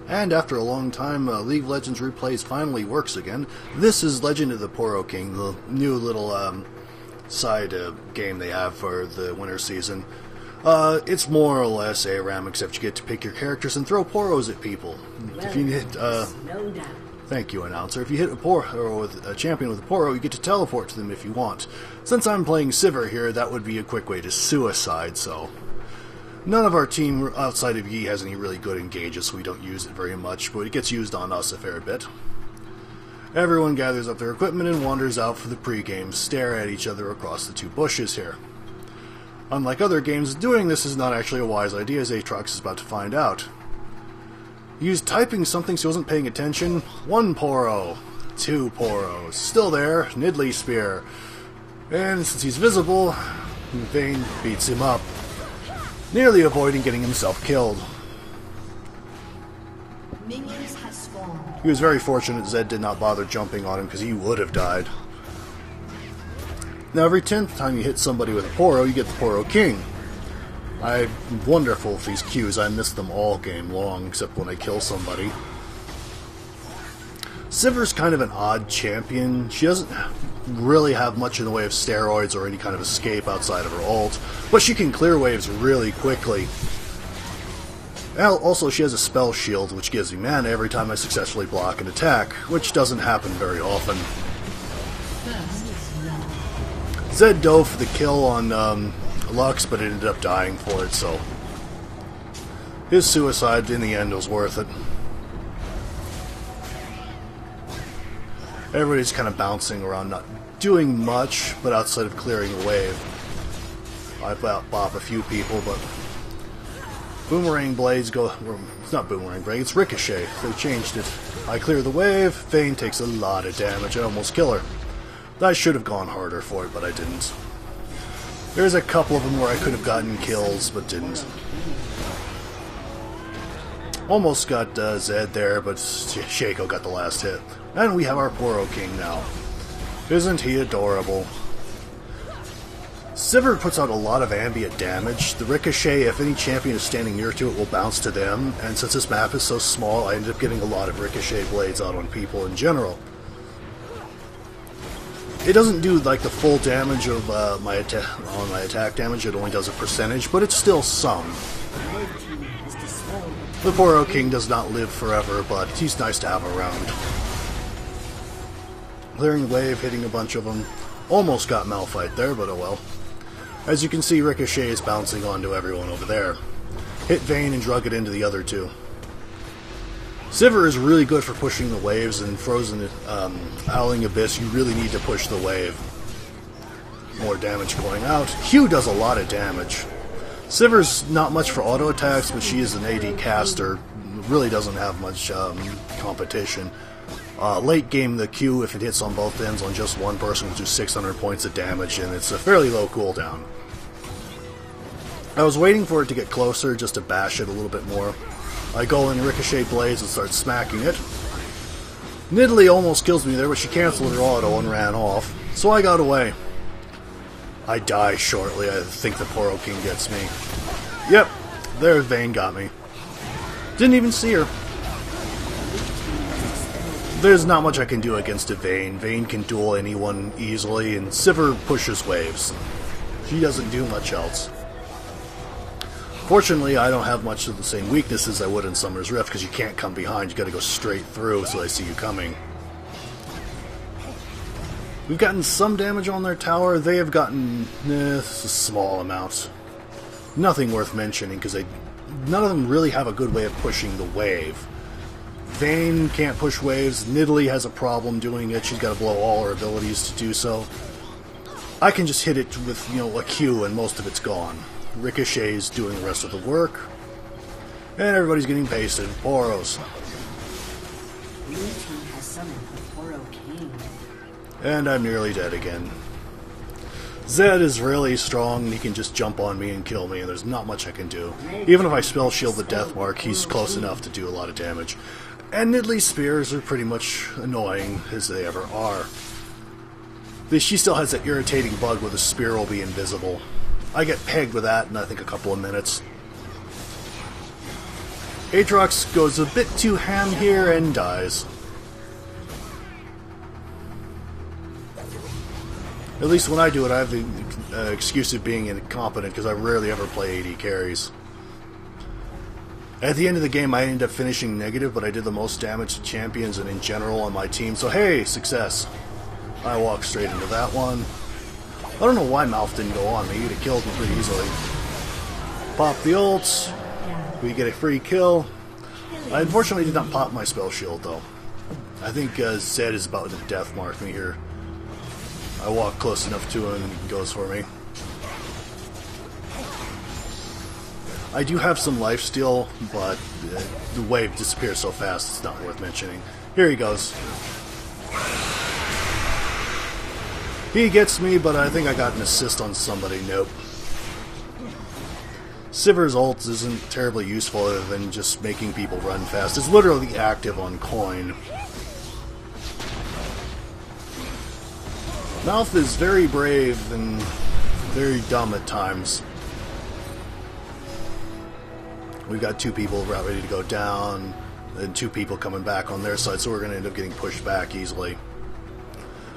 And after a long time, League of Legends Replays finally works again. This is Legend of the Poro King, the new little side game they have for the winter season. It's more or less ARAM, except you get to pick your characters and throw Poros at people. Well, if you hit, no doubt. Thank you, announcer. If you hit a Poro with a champion with a Poro, you get to teleport to them if you want. Since I'm playing Sivir here, that would be a quick way to suicide, so... None of our team outside of Yi has any really good engages, so we don't use it very much, but it gets used on us a fair bit. Everyone gathers up their equipment and wanders out for the pre-game, stare at each other across the two bushes here. Unlike other games, doing this is not actually a wise idea, as Aatrox is about to find out. He was typing something so he wasn't paying attention. 1 Poro. 2 Poros. Still there, Nidalee Spear. And since he's visible, Vayne beats him up, nearly avoiding getting himself killed. Minions have spawned. He was very fortunate Zed did not bother jumping on him, because he would have died. Now every 10th time you hit somebody with a Poro, you get the Poro King. I'm wonderful with these Qs. I miss them all game long, except when I kill somebody. Sivir's kind of an odd champion. She doesn't really have much in the way of steroids or any kind of escape outside of her ult, but she can clear waves really quickly. Also, she has a spell shield, which gives me mana every time I successfully block an attack, which doesn't happen very often. Zed dove for the kill on Lux, but ended up dying for it, so his suicide in the end was worth it. Everybody's kind of bouncing around, not doing much, but outside of clearing a wave. I bop a few people, but Boomerang Blades go... It's not Boomerang Blade, it's Ricochet. They changed it. I clear the wave, Vayne takes a lot of damage, I almost kill her. I should have gone harder for it, but I didn't. There's a couple of them where I could have gotten kills, but didn't. Almost got Zed there, but Shaco got the last hit. And we have our Poro King now. Isn't he adorable? Sivir puts out a lot of ambient damage. The Ricochet, if any champion is standing near to it, will bounce to them. And since this map is so small, I ended up getting a lot of Ricochet blades out on people in general. It doesn't do like the full damage of my attack damage. It only does a percentage, but it's still some. The Poro King does not live forever, but he's nice to have around. Clearing the wave, hitting a bunch of them. Almost got Malphite there, but oh well. As you can see, Ricochet is bouncing onto everyone over there. Hit Vayne and drug it into the other two. Sivir is really good for pushing the waves, and Frozen Howling Abyss, you really need to push the wave. More damage going out. Q does a lot of damage. Sivir's not much for auto attacks, but she is an AD caster. Really doesn't have much competition. Late game, the Q, if it hits on both ends on just one person, will do 600 points of damage, and it's a fairly low cooldown. I was waiting for it to get closer just to bash it a little bit more. I go in Ricochet Blades and start smacking it. Nidalee almost kills me there, but she canceled her auto and ran off, so I got away. I die shortly. I think the Poro King gets me. Yep, there Vayne got me. Didn't even see her. There's not much I can do against a Vayne. Vayne can duel anyone easily, and Sivir pushes waves. She doesn't do much else. Fortunately, I don't have much of the same weaknesses I would in Summer's Rift, because you can't come behind, you gotta go straight through so I see you coming. We've gotten some damage on their tower. They have gotten a small amount. Nothing worth mentioning, because none of them really have a good way of pushing the wave. Vayne can't push waves. Nidalee has a problem doing it. She's got to blow all her abilities to do so. I can just hit it with, a Q, and most of it's gone. Ricochet's doing the rest of the work. And everybody's getting pasted. Poros. Blue team has summoned the Poro King. And I'm nearly dead again. Zed is really strong, and he can just jump on me and kill me, and there's not much I can do. Even if I spell shield the death mark, he's close enough to do a lot of damage. And Nidalee's spears are pretty much annoying, as they ever are. She still has that irritating bug where the spear will be invisible. I get pegged with that in I think a couple of minutes. Aatrox goes a bit too ham here and dies. At least when I do it, I have the excuse of being incompetent because I rarely ever play AD carries. At the end of the game, I ended up finishing negative, but I did the most damage to champions and in general on my team, so hey, success. I walked straight into that one. I don't know why Malf didn't go on me, he'd have killed me pretty easily. Pop the ults, we get a free kill. I unfortunately did not pop my spell shield though. I think Zed is about to death mark me here. I walk close enough to him and he goes for me. I do have some lifesteal, but the wave disappears so fast it's not worth mentioning. Here he goes. He gets me, but I think I got an assist on somebody. Nope. Sivir's ult isn't terribly useful other than just making people run fast. It's literally active on coin. Malf is very brave and very dumb at times. We've got two people about ready to go down, and two people coming back on their side, so we're going to end up getting pushed back easily.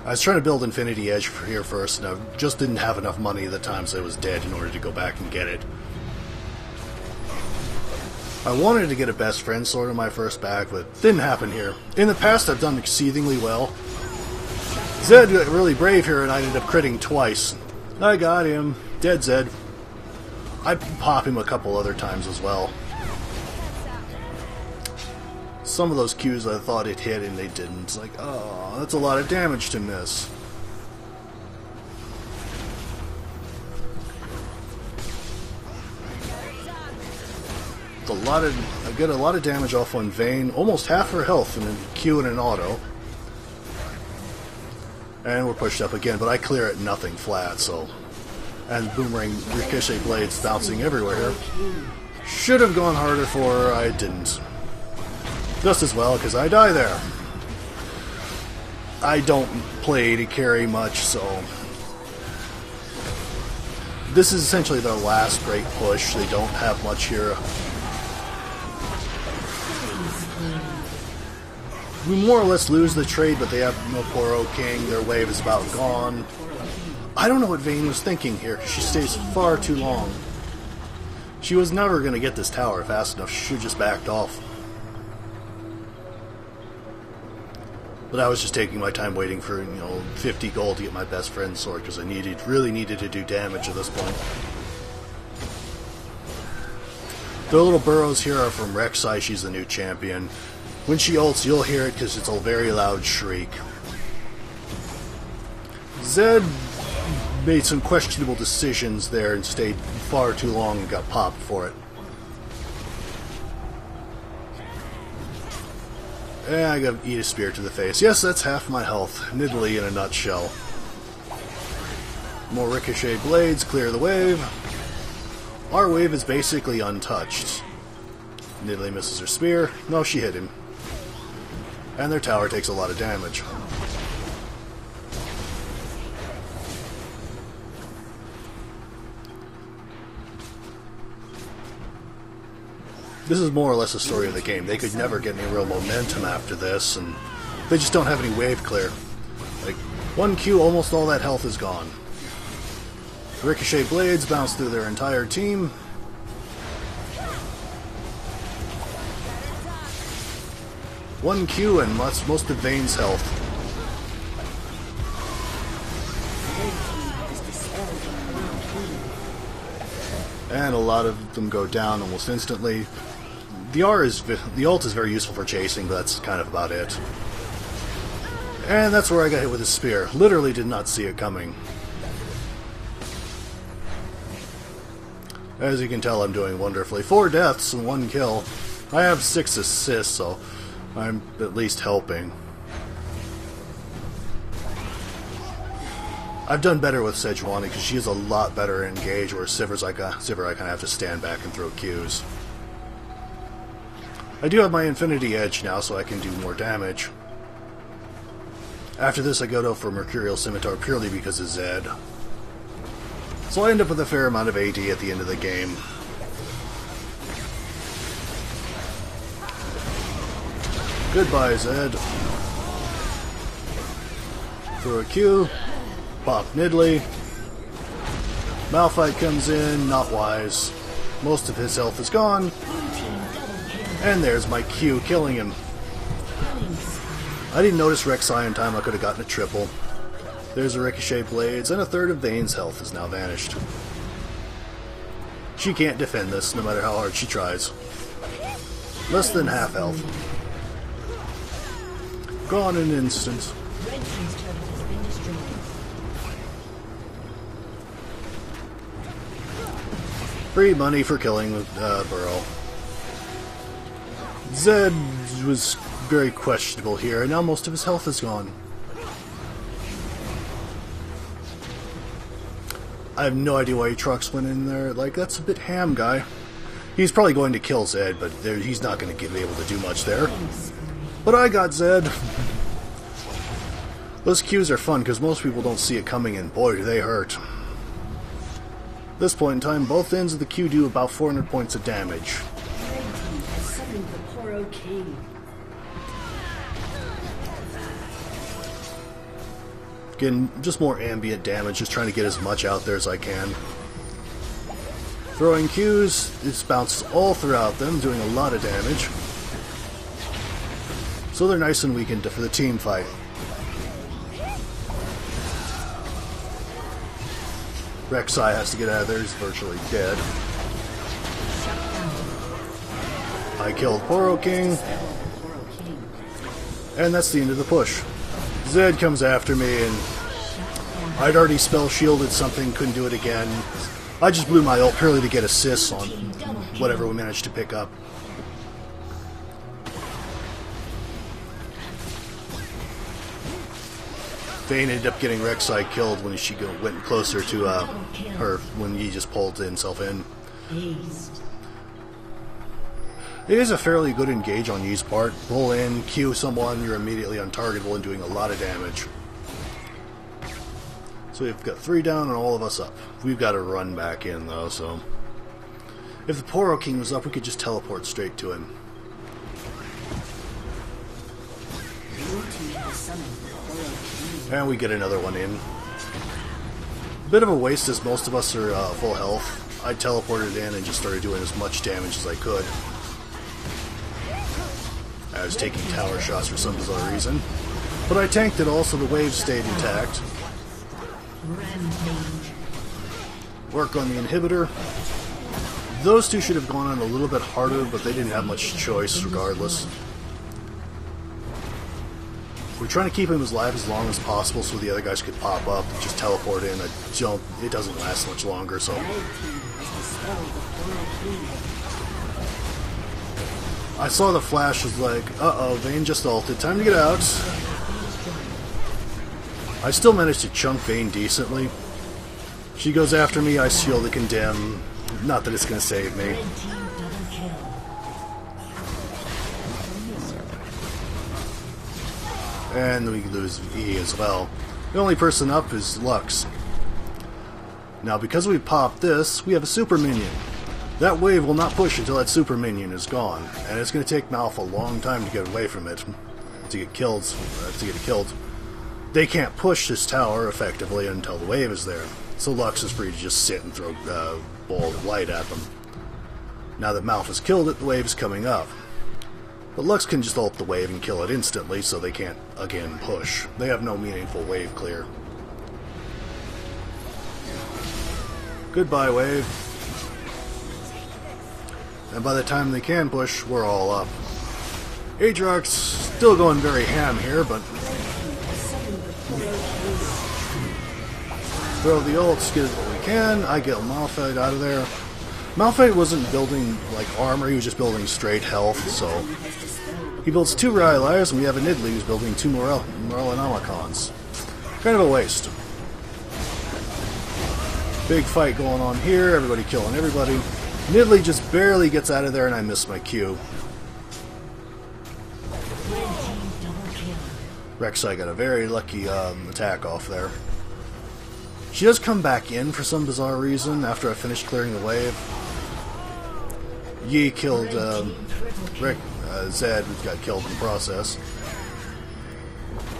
I was trying to build Infinity Edge here first, and I just didn't have enough money at the time, so I was dead in order to go back and get it. I wanted to get a best friend sword in my first bag, but it didn't happen here. In the past, I've done exceedingly well. Zed got really brave here, and I ended up critting twice. I got him. Dead Zed. I pop him a couple other times as well. Some of those Qs I thought it hit and they didn't. It's like, oh, that's a lot of damage to miss. I get a lot of damage off on Vayne, almost half her health in a Q and an auto. And we're pushed up again, but I clear it nothing flat, so... And boomerang ricochet blades bouncing everywhere. Should have gone harder for her, I didn't. Just as well, because I die there. I don't play to carry much, so... This is essentially their last great push. They don't have much here. We more or less lose the trade, but they have no Poros King. Their wave is about gone. I don't know what Vayne was thinking here, because she stays far too long. She was never going to get this tower fast enough. She should have just backed off. But I was just taking my time waiting for, 50 gold to get my best friend sword, because I really needed to do damage at this point. The little burrows here are from Rek'Sai. She's the new champion. When she ults, you'll hear it because it's a very loud shriek. Zed made some questionable decisions there and stayed far too long and got popped for it. And I gotta eat a spear to the face. Yes, that's half my health. Nidalee in a nutshell. More ricochet blades, clear the wave. Our wave is basically untouched. Nidalee misses her spear. No, she hit him. And their tower takes a lot of damage. This is more or less a story of the game. They could never get any real momentum after this, and they just don't have any wave clear. Like, 1Q, almost all that health is gone. Ricochet blades bounce through their entire team. One Q and most of Vayne's health. And a lot of them go down almost instantly. The ult is very useful for chasing, but that's kind of about it. And that's where I got hit with a spear. Literally did not see it coming. As you can tell, I'm doing wonderfully. 4 deaths and 1 kill. I have 6 assists, so I'm at least helping. I've done better with Sejuani because she is a lot better engaged, where Sivir I kind of have to stand back and throw Qs. I do have my Infinity Edge now, so I can do more damage. After this, I go for Mercurial Scimitar purely because of Zed. So I end up with a fair amount of AD at the end of the game. Goodbye, Zed. Throw a Q. Pop Nidalee. Malphite comes in, not wise. Most of his health is gone. And there's my Q, killing him. I didn't notice Rek'Sai in time. I could have gotten a triple. There's a Ricochet Blades, and a third of Vayne's health has now vanished. She can't defend this, no matter how hard she tries. Less than half health. Gone in an instant. Free money for killing Burrow. Zed was very questionable here, and now most of his health is gone. I have no idea why Trucks went in there. Like, that's a bit ham, guy. He's probably going to kill Zed, but he's not going to be able to do much there. But I got Zed. Those Qs are fun, because most people don't see it coming, and boy, do they hurt. At this point in time, both ends of the Q do about 400 points of damage. Again, just more ambient damage, just trying to get as much out there as I can. Throwing Qs, it bounces all throughout them, doing a lot of damage. So they're nice and weakened for the team fight. Rek'Sai has to get out of there, he's virtually dead. I killed Poro King. And that's the end of the push. Zed comes after me, and I'd already spell shielded something, couldn't do it again. I just blew my ult purely to get assists on whatever we managed to pick up. Vayne ended up getting Rek'Sai killed when she went closer to her, when he just pulled himself in. It is a fairly good engage on Yi's part. Pull in, Q someone, you're immediately untargetable and doing a lot of damage. So we've got 3 down and all of us up. We've got to run back in though, so... If the Poro King was up, we could just teleport straight to him. And we get another one in. Bit of a waste as most of us are full health. I teleported in and just started doing as much damage as I could. I was taking tower shots for some bizarre reason. But I tanked it all so the waves stayed intact. Work on the inhibitor. Those two should have gone on a little bit harder, but they didn't have much choice regardless. We're trying to keep him alive as long as possible so the other guys could pop up and just teleport in. It doesn't last much longer, so... I saw the flash, was like, uh-oh, Vayne just ulted, time to get out. I still managed to chunk Vayne decently. She goes after me, I shield the condemn. Not that it's going to save me. And we lose E as well. The only person up is Lux. Now because we popped this, we have a super minion. That wave will not push until that super minion is gone, and it's going to take Malph a long time to get away from it, to get killed. They can't push this tower effectively until the wave is there, so Lux is free to just sit and throw a ball of light at them. Now that Malph has killed it, the wave is coming up. But Lux can just ult the wave and kill it instantly, so they can't, again, push. They have no meaningful wave clear. Goodbye, wave. And by the time they can push, we're all up. Aatrox still going very ham here, but... Throw the ults, get what we can. I get Malphite out of there. Malphite wasn't building, like, armor, he was just building straight health, so... He builds 2 Rylairs, and we have a Nidalee who's building 2 Morellonomicons. Kind of a waste. Big fight going on here, everybody killing everybody. Nidalee just barely gets out of there, and I miss my Q. Rek'Sai got a very lucky attack off there. She does come back in for some bizarre reason after I finished clearing the wave. Yi killed Zed got killed in the process.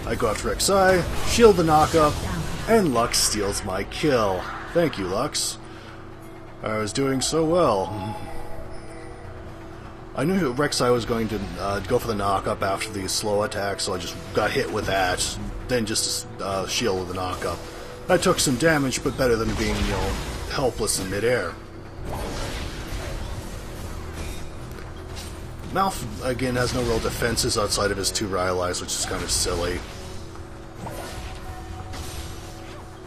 I go after Rek'Sai, shield the knockup, and Lux steals my kill. Thank you, Lux. I was doing so well. I knew Rek'Sai was going to go for the knockup after the slow attack, so I just got hit with that, then just shielded the knockup. I took some damage, but better than being, helpless in midair. Malf, again, has no real defenses outside of his 2 Rylai's, which is kind of silly.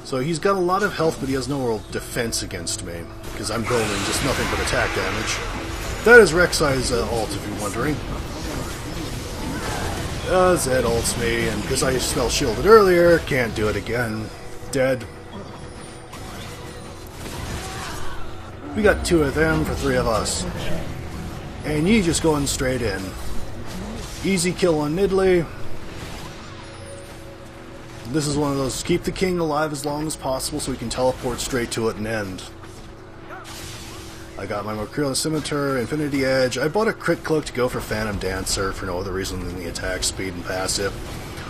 So he's got a lot of health, but he has no real defense against me, because I'm building just nothing but attack damage. That is Rek'Sai's ult, if you're wondering. Zed ults me, and because I spell shielded earlier, can't do it again. Dead. We got 2 of them for 3 of us. And Yi just going straight in. Easy kill on Nidalee. This is one of those, keep the king alive as long as possible so we can teleport straight to it and end. I got my Mercurial Scimitar, Infinity Edge. I bought a crit cloak to go for Phantom Dancer for no other reason than the attack speed and passive.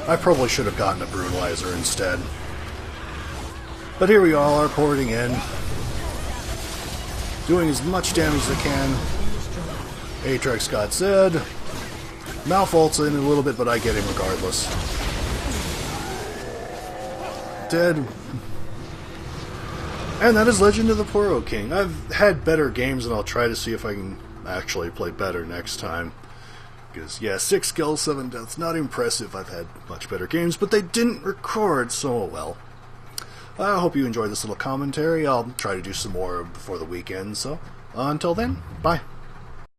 I probably should have gotten a Brutalizer instead. But here we all are porting in. Doing as much damage as I can. Atrix got Zed. Malf ults in a little bit, but I get him regardless. Dead. And that is Legend of the Poro King. I've had better games, and I'll try to see if I can actually play better next time. Because, yeah, 6 kills, 7 deaths, not impressive. I've had much better games, but they didn't record, so well. I hope you enjoyed this little commentary. I'll try to do some more before the weekend, so until then, bye.